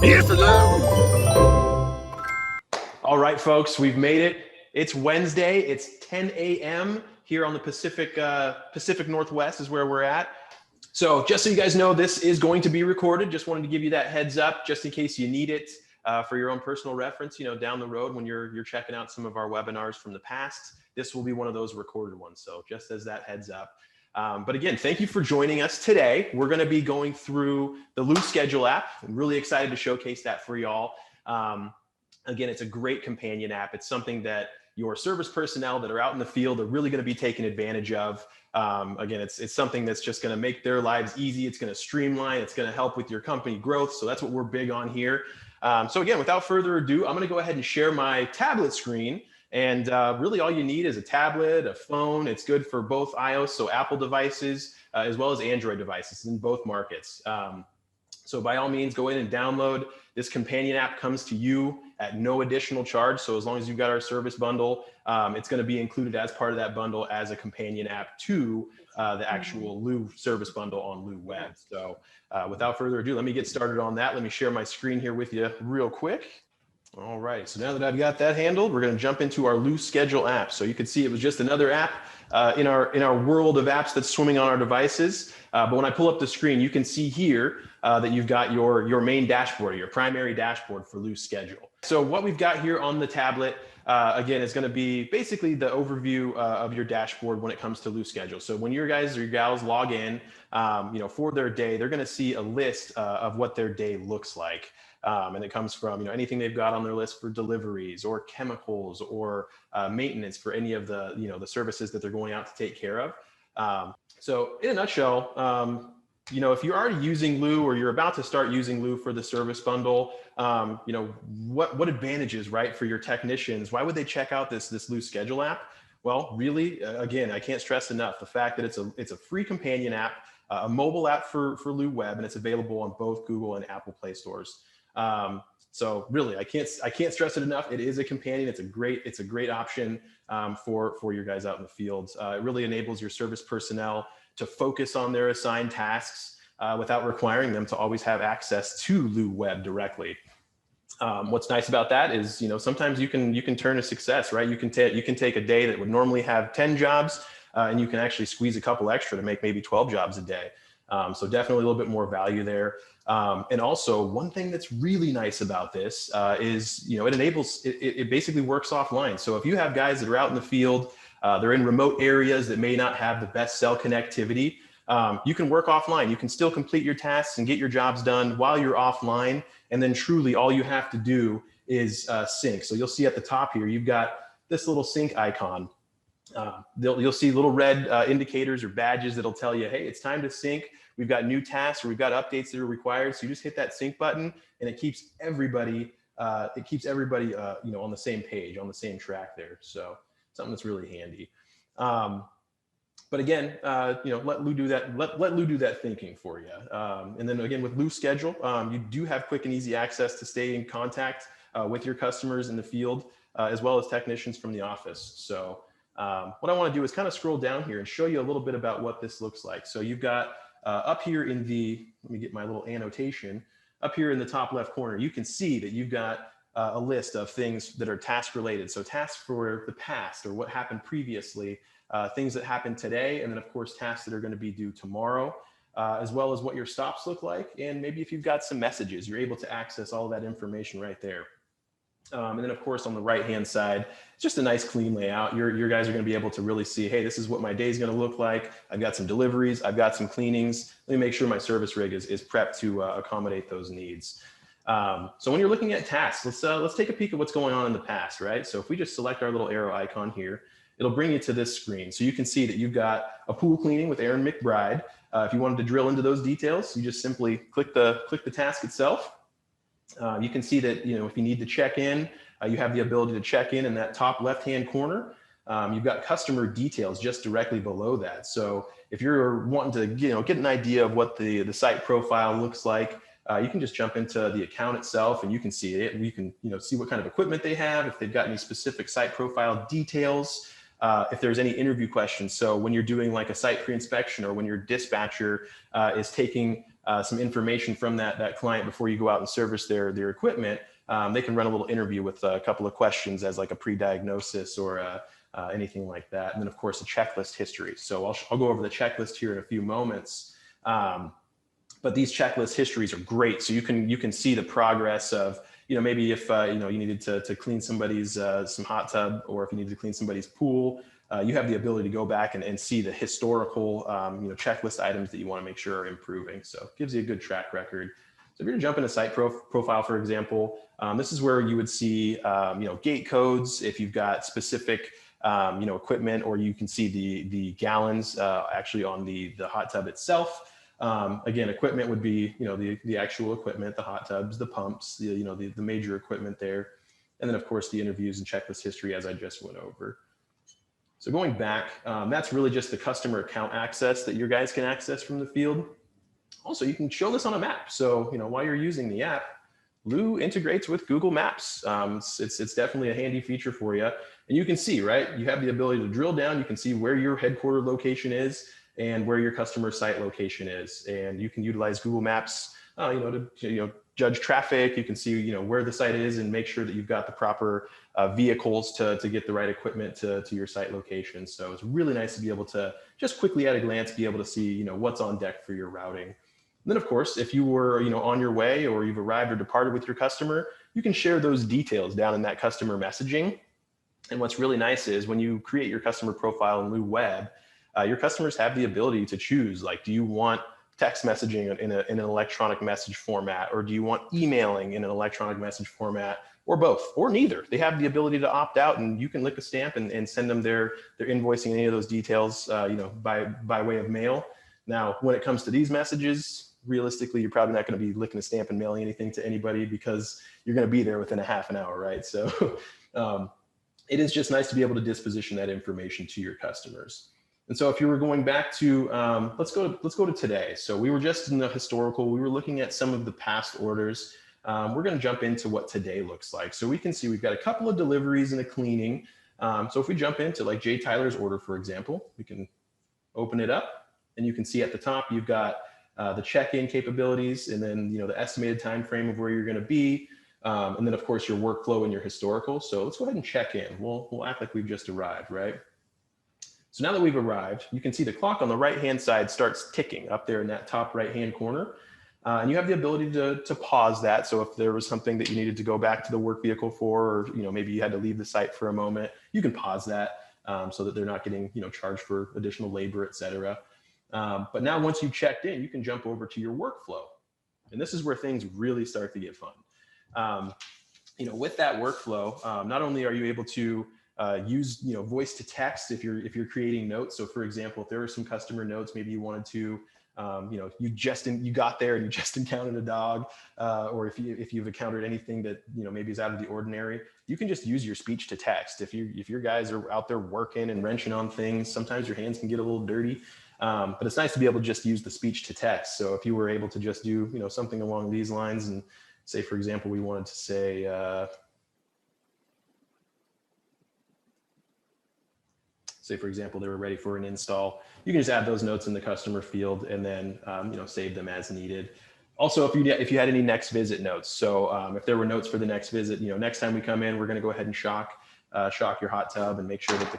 Yes, hello. All right, folks, we've made it. It's Wednesday. It's 10 a.m. here on the Pacific Northwest is where we're at. So just so you guys know, this is going to be recorded. Just wanted to give you that heads up, just in case you need it for your own personal reference. You know, down the road when you're checking out some of our webinars from the past, this will be one of those recorded ones. So just as that heads up. But again, thank you for joining us today. We're going to be going through the Loose Schedule app. I'm really excited to showcase that for y'all. Again, it's a great companion app. It's something that your service personnel that are out in the field are really going to be taking advantage of. Again, it's something that's just going to make their lives easy. It's going to streamline. It's going to help with your company growth. So that's what we're big on here. So again, without further ado, I'm going to go ahead and share my tablet screen. And really all you need is a tablet, a phone. It's good for both iOS, so Apple devices, as well as Android devices in both markets. So by all means, go in and download. This companion app comes to you at no additional charge. So as long as you've got our service bundle, it's going to be included as part of that bundle as a companion app to the actual Lou service bundle on Lou Web. So without further ado, let me get started on that. Let me share my screen here with you real quick. All right, so now that I've got that handled, we're going to jump into our Loose Schedule app. So you can see it was just another app in our world of apps that's swimming on our devices. But when I pull up the screen, you can see here that you've got your main dashboard, your primary dashboard for Loose Schedule. So what we've got here on the tablet, again, is going to be basically the overview of your dashboard when it comes to Loose Schedule. So when your guys or your gals log in, for their day, they're going to see a list of what their day looks like. And it comes from anything they've got on their list for deliveries or chemicals or maintenance for any of the the services that they're going out to take care of. So in a nutshell, if you're already using Lou or you're about to start using Lou for the service bundle, what advantages, right, for your technicians? Why would they check out this Lou Schedule app? Well, really, again, I can't stress enough the fact that it's a free companion app, a mobile app for Lou Web, and it's available on both Google and Apple Play stores. So really, I can't stress it enough. It is a companion. It's a great option for your guys out in the field. It really enables your service personnel to focus on their assigned tasks without requiring them to always have access to Lou Web directly. What's nice about that is, sometimes you can turn a success, right? You can take a day that would normally have 10 jobs and you can actually squeeze a couple extra to make maybe 12 jobs a day. So definitely a little bit more value there. And also one thing that's really nice about this is, it basically works offline. So if you have guys that are out in the field, they're in remote areas that may not have the best cell connectivity, you can work offline. You can still complete your tasks and get your jobs done while you're offline. And then truly all you have to do is sync. So you'll see at the top here, you've got this little sync icon. You'll see little red indicators or badges that'll tell you, hey, it's time to sync. We've got new tasks or we've got updates that are required. So you just hit that sync button and it keeps everybody on the same page, on the same track there. So something that's really handy. But again, let Lou do that. Let Lou do that thinking for you. And then again, with Lou Schedule, you do have quick and easy access to stay in contact with your customers in the field, as well as technicians from the office. So what I want to do is kind of scroll down here and show you a little bit about what this looks like. So you've got up here let me get my little annotation, up here in the top left corner, you can see that you've got a list of things that are task related. So tasks for the past or what happened previously, things that happened today, and then of course tasks that are going to be due tomorrow, as well as what your stops look like. And maybe if you've got some messages, you're able to access all that information right there. And then of course on the right hand side, it's just a nice clean layout. Your guys are going to be able to really see, hey, this is what my day is going to look like. I've got some deliveries, I've got some cleanings. Let me make sure my service rig is prepped to accommodate those needs. So when you're looking at tasks, let's take a peek at what's going on in the past, right? So if we just select our little arrow icon here, it'll bring you to this screen. So you can see that you've got a pool cleaning with Aaron McBride. If you wanted to drill into those details, you just simply click the task itself. You can see that, if you need to check in, you have the ability to check in that top left-hand corner. You've got customer details just directly below that. So if you're wanting to, get an idea of what the site profile looks like, you can just jump into the account itself and you can see it. You can, see what kind of equipment they have, if they've got any specific site profile details, if there's any interview questions. So when you're doing like a site pre-inspection or when your dispatcher is taking some information from that client before you go out and service their equipment, they can run a little interview with a couple of questions as like a pre-diagnosis or anything like that. And then of course a checklist history. So I'll go over the checklist here in a few moments. But these checklist histories are great. So you can see the progress of, maybe if, you needed to clean somebody's, some hot tub, or if you needed to clean somebody's pool, you have the ability to go back and see the historical, checklist items that you want to make sure are improving. So it gives you a good track record. So if you're gonna jump into site profile, for example, this is where you would see, gate codes, if you've got specific, equipment, or you can see the gallons actually on the hot tub itself. Again, equipment would be, the actual equipment, the hot tubs, the pumps, the major equipment there. And then of course the interviews and checklist history, as I just went over. So going back, that's really just the customer account access that your guys can access from the field. Also, you can show this on a map. So, while you're using the app, Lou integrates with Google Maps. It's definitely a handy feature for you. And you can see, right, you have the ability to drill down. You can see where your headquarter location is and where your customer site location is. And you can utilize Google Maps, to judge traffic. You can see, where the site is and make sure that you've got the proper vehicles to get the right equipment to your site location. So it's really nice to be able to just quickly at a glance be able to see, what's on deck for your routing. And then of course, if you were, on your way or you've arrived or departed with your customer, you can share those details down in that customer messaging. And what's really nice is when you create your customer profile in Lou Web, your customers have the ability to choose, like, do you want text messaging in an electronic message format, or do you want emailing in an electronic message format, or both, or neither? They have the ability to opt out, and you can lick a stamp and send them their invoicing, any of those details, by way of mail. Now, when it comes to these messages, realistically, you're probably not going to be licking a stamp and mailing anything to anybody because you're going to be there within a half an hour, right? So it is just nice to be able to disposition that information to your customers. And so if you were going back to, let's go to today. So we were just in the historical, we were looking at some of the past orders. We're going to jump into what today looks like. So we can see we've got a couple of deliveries and a cleaning. So if we jump into like Jay Tyler's order, for example, we can open it up and you can see at the top, you've got the check-in capabilities, and then the estimated time frame of where you're going to be, and then of course your workflow and your historical. So let's go ahead and check in. We'll act like we've just arrived, right? So now that we've arrived, you can see the clock on the right-hand side starts ticking up there in that top right-hand corner, and you have the ability to pause that. So if there was something that you needed to go back to the work vehicle for, or maybe you had to leave the site for a moment, you can pause that so that they're not getting charged for additional labor, et cetera. But now once you've checked in, you can jump over to your workflow. And this is where things really start to get fun. With that workflow, not only are you able to use voice to text if you're creating notes. So for example, if there were some customer notes, maybe you wanted to, you got there and you just encountered a dog, or if you've encountered anything that maybe is out of the ordinary, you can just use your speech to text. If your guys are out there working and wrenching on things, sometimes your hands can get a little dirty. But it's nice to be able to just use the speech to text. So if you were able to just do, something along these lines, and say, for example, we wanted to say, for example, they were ready for an install, you can just add those notes in the customer field and then, save them as needed. Also, if you had any next visit notes. So if there were notes for the next visit, next time we come in, we're going to go ahead and shock your hot tub and make sure that the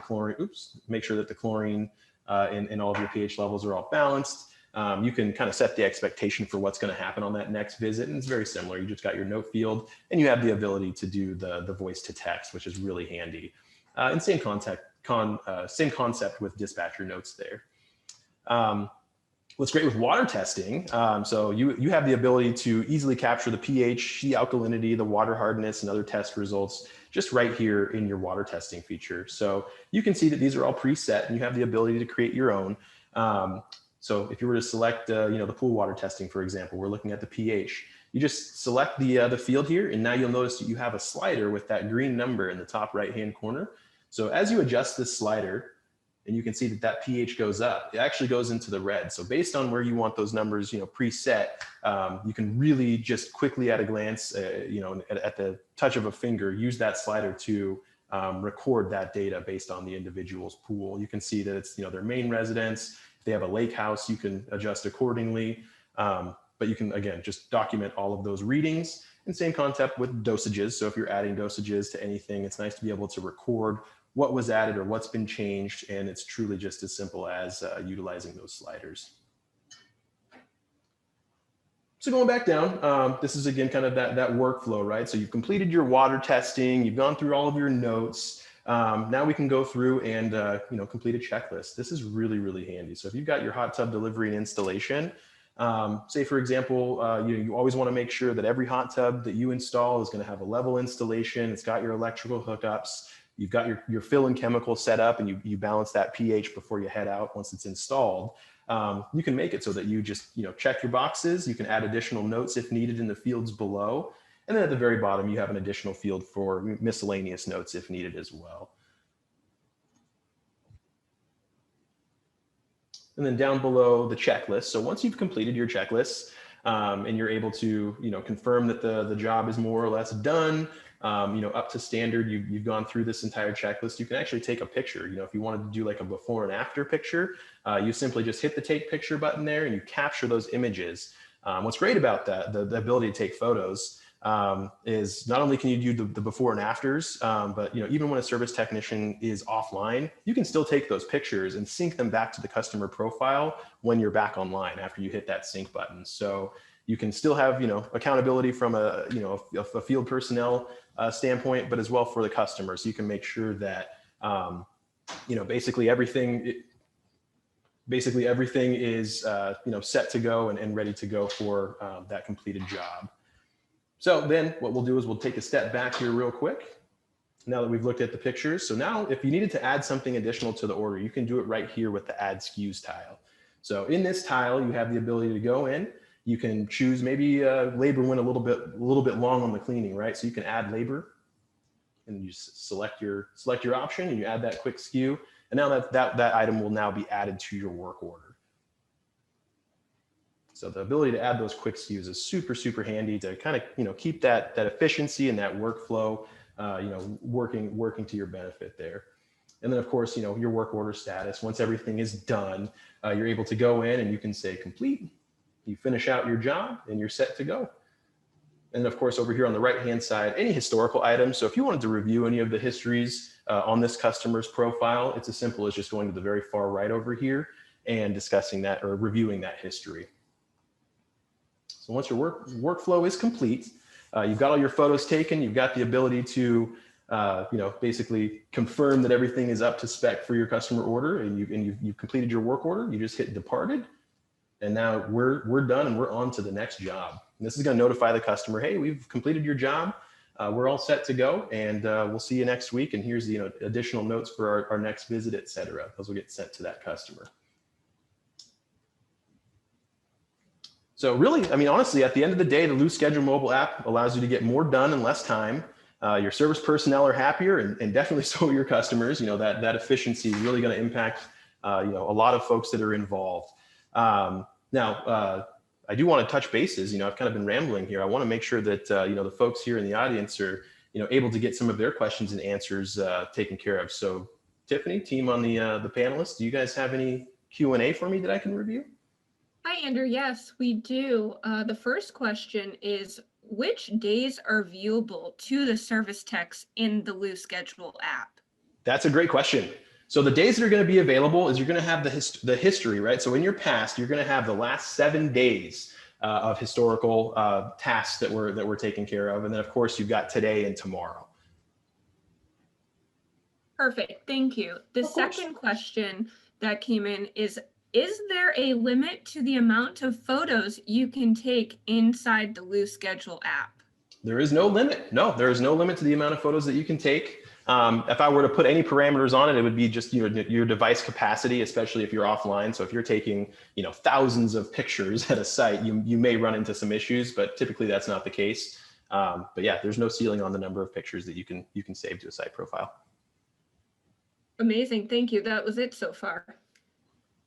chlorine, and all of your pH levels are all balanced. You can kind of set the expectation for what's going to happen on that next visit. And it's very similar. You just got your note field and you have the ability to do the voice to text, which is really handy. And same concept with dispatcher notes there. What's great with water testing, so you have the ability to easily capture the pH, the alkalinity, the water hardness, and other test results just right here in your water testing feature. So you can see that these are all preset and you have the ability to create your own. So if you were to select, the pool water testing, for example, we're looking at the pH. You just select the field here, and now you'll notice that you have a slider with that green number in the top right-hand corner. So as you adjust this slider, and you can see that pH goes up, it actually goes into the red. So based on where you want those numbers, preset, you can really just quickly at a glance, at the touch of a finger, use that slider to record that data based on the individual's pool. You can see that it's, their main residence. If they have a lake house, you can adjust accordingly. But you can, again, just document all of those readings, and same concept with dosages. So if you're adding dosages to anything, it's nice to be able to record what was added or what's been changed. And it's truly just as simple as utilizing those sliders. So going back down, this is again kind of that workflow, right? So you've completed your water testing, you've gone through all of your notes. Now we can go through and complete a checklist. This is really, really handy. So if you've got your hot tub delivery and installation, say for example, you always want to make sure that every hot tub that you install is going to have a level installation. It's got your electrical hookups. You've got your fill and chemical set up, and you balance that pH before you head out once it's installed. You can make it so that you just check your boxes. You can add additional notes if needed in the fields below. And then at the very bottom, you have an additional field for miscellaneous notes if needed as well. And then down below the checklist. So once you've completed your checklist and you're able to confirm that the job is more or less done, up to standard, you've gone through this entire checklist, you can actually take a picture. If you wanted to do like a before and after picture, you simply just hit the take picture button there and you capture those images. What's great about that, the ability to take photos, is not only can you do the before and afters, but even when a service technician is offline, you can still take those pictures and sync them back to the customer profile when you're back online after you hit that sync button. So you can still have accountability from a field personnel standpoint, but as well for the customer. So you can make sure that basically everything is set to go and ready to go for that completed job. So then what we'll do is we'll take a step back here real quick now that we've looked at the pictures. So now if you needed to add something additional to the order, you can do it right here with the add SKUs tile. So in this tile, you have the ability to go in. You can choose maybe labor went a little bit long on the cleaning, right? So you can add labor and you select your option and you add that quick SKU. And now that item will now be added to your work order. So the ability to add those quick SKUs is super, super handy to kind of, keep that efficiency and that workflow, working to your benefit there. And then of course, your work order status, once everything is done, you're able to go in and you can say complete, you finish out your job and you're set to go. And of course, over here on the right-hand side, any historical items. So if you wanted to review any of the histories on this customer's profile, it's as simple as just going to the very far right over here and discussing that or reviewing that history. So once your workflow is complete, you've got all your photos taken, you've got the ability to, basically confirm that everything is up to spec for your customer order, and you've completed your work order. You just hit departed, and now we're done and we're on to the next job. And this is going to notify the customer, hey, we've completed your job. We're all set to go, and we'll see you next week. And here's the additional notes for our next visit, et cetera. Those will get sent to that customer. So really, honestly, at the end of the day, the Loose Schedule mobile app allows you to get more done in less time. Your service personnel are happier, and definitely so are your customers. That efficiency is really going to impact a lot of folks that are involved. Now, I do want to touch bases. I've kind of been rambling here. I want to make sure that the folks here in the audience are able to get some of their questions and answers taken care of. So, Tiffany, team on the panelists, do you guys have any Q&A for me that I can review? Hi, Andrew. Yes, we do. The first question is, which days are viewable to the service techs in the Loose Schedule app? That's a great question. So the days that are going to be available is you're going to have the history, right? So in your past, you're going to have the last 7 days of historical tasks that were taken care of. And then of course you've got today and tomorrow. Perfect. Thank you. The second question that came in is there a limit to the amount of photos you can take inside the Loose Schedule app? There is no limit. No, there is no limit to the amount of photos that you can take. If I were to put any parameters on it, it would be just your device capacity, especially if you're offline. So if you're taking thousands of pictures at a site, you may run into some issues, but typically that's not the case. But yeah, there's no ceiling on the number of pictures that you can save to a site profile. Amazing. Thank you. That was it so far.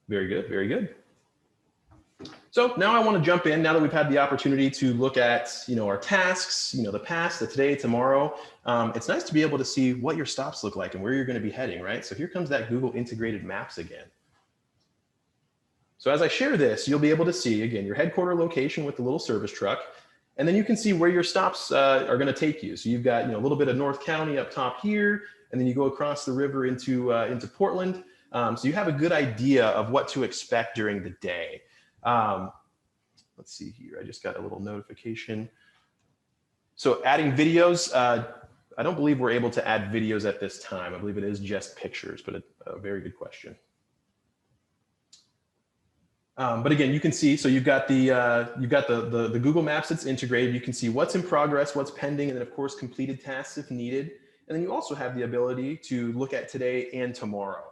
Very good. Very good. So now I want to jump in, now that we've had the opportunity to look at, our tasks, the past, the today, tomorrow. It's nice to be able to see what your stops look like and where you're going to be heading, right? So here comes that Google integrated maps again. So as I share this, you'll be able to see, again, your headquarter location with the little service truck, and then you can see where your stops are going to take you. So you've got, a little bit of North County up top here, and then you go across the river into Portland. So you have a good idea of what to expect during the day. Let's see here. I just got a little notification. So adding videos, I don't believe we're able to add videos at this time. I believe it is just pictures, but a very good question. But again, you can see, so you've got the Google Maps that's integrated. You can see what's in progress, what's pending, and then of course completed tasks if needed. And then you also have the ability to look at today and tomorrow.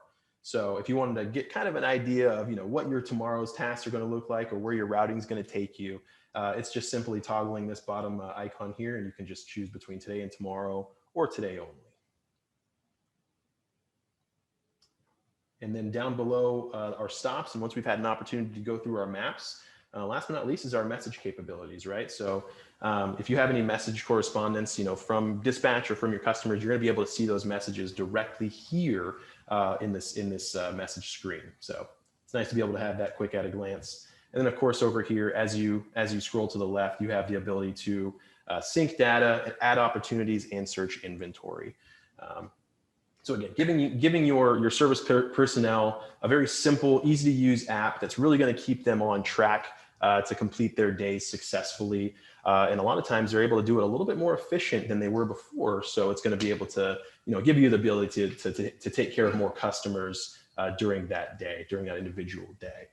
So if you wanted to get kind of an idea of what your tomorrow's tasks are going to look like or where your routing is going to take you, it's just simply toggling this bottom icon here, and you can just choose between today and tomorrow or today only. And then down below our stops, and once we've had an opportunity to go through our maps, last but not least is our message capabilities, right? So if you have any message correspondence, from dispatch or from your customers, you're going to be able to see those messages directly here in this message screen. So it's nice to be able to have that quick at a glance. And then of course over here, as you scroll to the left, you have the ability to sync data, add opportunities, and search inventory. So again, giving your service personnel a very simple, easy to use app that's really going to keep them on track to complete their days successfully. And a lot of times they're able to do it a little bit more efficient than they were before. So it's going to be able to, give you the ability to take care of more customers during that day, during that individual day.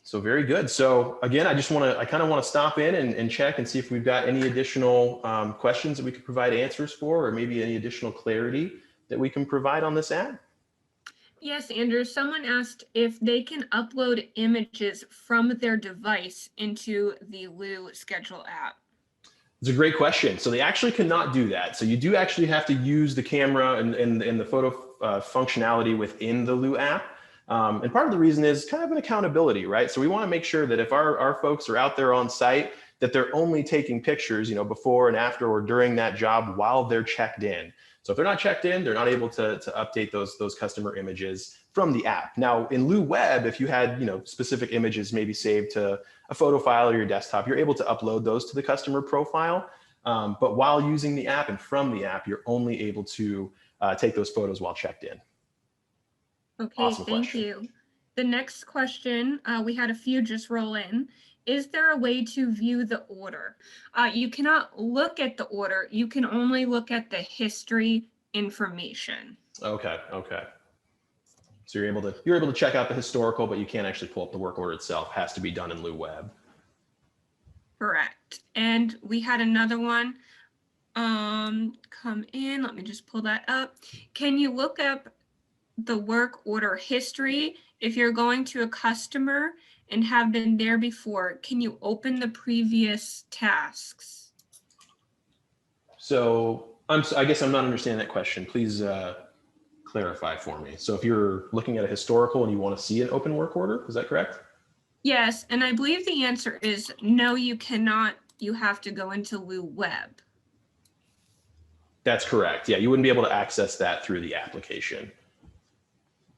So very good. So again, I kind of want to stop in and check and see if we've got any additional questions that we could provide answers for, or maybe any additional clarity that we can provide on this app. Yes, Andrew, someone asked if they can upload images from their device into the Lou schedule app. It's a great question. So they actually cannot do that. So you do actually have to use the camera and the photo functionality within the Lou app. And part of the reason is kind of an accountability, right? So we want to make sure that if our folks are out there on site, that they're only taking pictures, before and after or during that job while they're checked in. So if they're not checked in, they're not able to update those customer images from the app. Now in Lou Web, if you had, specific images maybe saved to a photo file or your desktop, you're able to upload those to the customer profile. But while using the app and from the app, you're only able to take those photos while checked in. Okay, awesome. Thank you. The next question, we had a few just roll in. Is there a way to view the order? You cannot look at the order. You can only look at the history information. Okay. So you're able to check out the historical, but you can't actually pull up the work order itself. It has to be done in Lou Web. Correct. And we had another one come in. Let me just pull that up. Can you look up the work order history if you're going to a customer and have been there before? Can you open the previous tasks? So I guess I'm not understanding that question. Please clarify for me. So if you're looking at a historical and you want to see an open work order, is that correct? Yes, and I believe the answer is no, you cannot. You have to go into Lou Web. That's correct. Yeah, you wouldn't be able to access that through the application.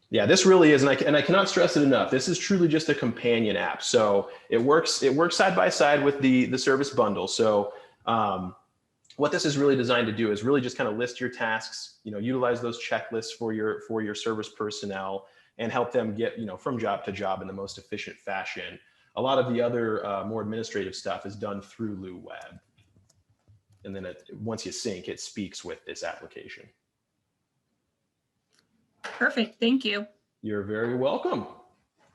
Yeah, this really is, and I cannot stress it enough. This is truly just a companion app. So it works side by side with the service bundle. So what this is really designed to do is really just kind of list your tasks, utilize those checklists for your service personnel and help them get, from job to job in the most efficient fashion. A lot of the other more administrative stuff is done through Lou Web. And then once you sync, it speaks with this application. Perfect. Thank you. You're very welcome.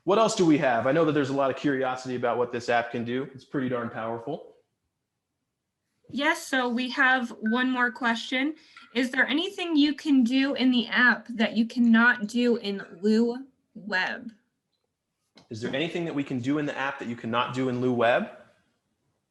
What else do we have? I know that there's a lot of curiosity about what this app can do. It's pretty darn powerful. Yes, so we have one more question. Is there anything you can do in the app that you cannot do in Lou Web? Is there anything that we can do in the app that you cannot do in Lou Web?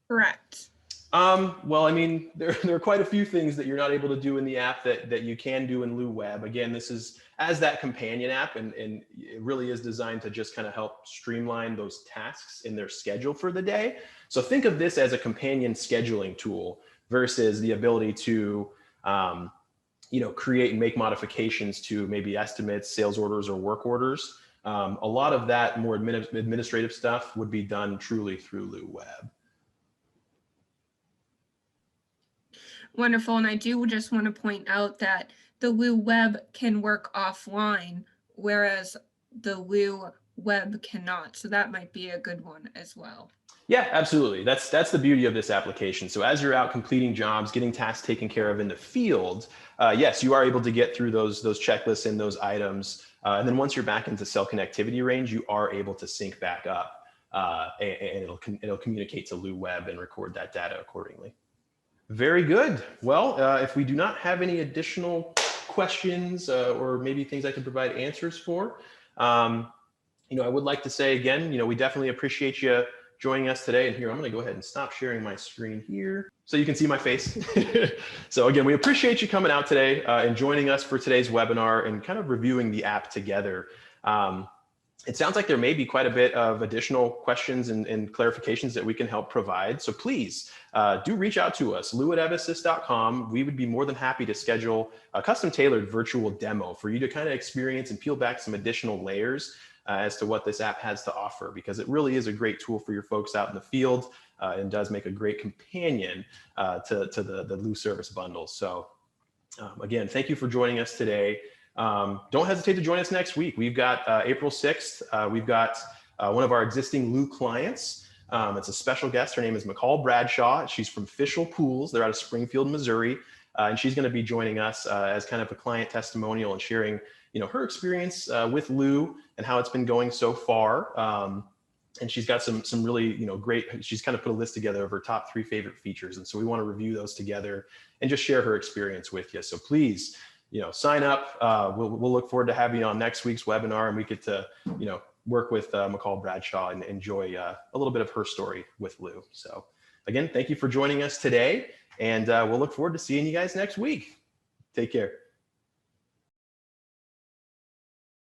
Correct. Well, I mean, there are quite a few things that you're not able to do in the app that you can do in Lou Web. Again, this is as that companion app, and it really is designed to just kind of help streamline those tasks in their schedule for the day. So think of this as a companion scheduling tool versus the ability to, create and make modifications to maybe estimates, sales orders, or work orders. A lot of that more administrative stuff would be done truly through Lou Web. Wonderful. And I do just want to point out that the Lou Web can work offline, whereas the Lou Web cannot. So that might be a good one as well. Yeah, absolutely. That's the beauty of this application. So as you're out completing jobs, getting tasks taken care of in the field, yes, you are able to get through those checklists and those items. And then once you're back into cell connectivity range, you are able to sync back up, and it'll communicate to Lou Web and record that data accordingly. Very good. Well, if we do not have any additional questions or maybe things I can provide answers for, I would like to say again, we definitely appreciate you joining us today. And here, I'm going to go ahead and stop sharing my screen here so you can see my face. So again, we appreciate you coming out today and joining us for today's webinar and kind of reviewing the app together. It sounds like there may be quite a bit of additional questions and clarifications that we can help provide. So please do reach out to us, lou@evassist.com. We would be more than happy to schedule a custom tailored virtual demo for you to kind of experience and peel back some additional layers as to what this app has to offer, because it really is a great tool for your folks out in the field and does make a great companion to the Lou service bundle. So again, thank you for joining us today. Don't hesitate to join us next week. We've got April 6th. We've got one of our existing Lou clients. It's a special guest. Her name is McCall Bradshaw. She's from Fishel Pools. They're out of Springfield, Missouri. And she's going to be joining us as kind of a client testimonial and sharing her experience with Lou and how it's been going so far. And she's got some really, great, she's kind of put a list together of her top 3 favorite features. And so we want to review those together and just share her experience with you. So please, sign up. We'll look forward to having you on next week's webinar, and we get to, work with McCall Bradshaw and enjoy a little bit of her story with Lou. So again, thank you for joining us today, and we'll look forward to seeing you guys next week. Take care.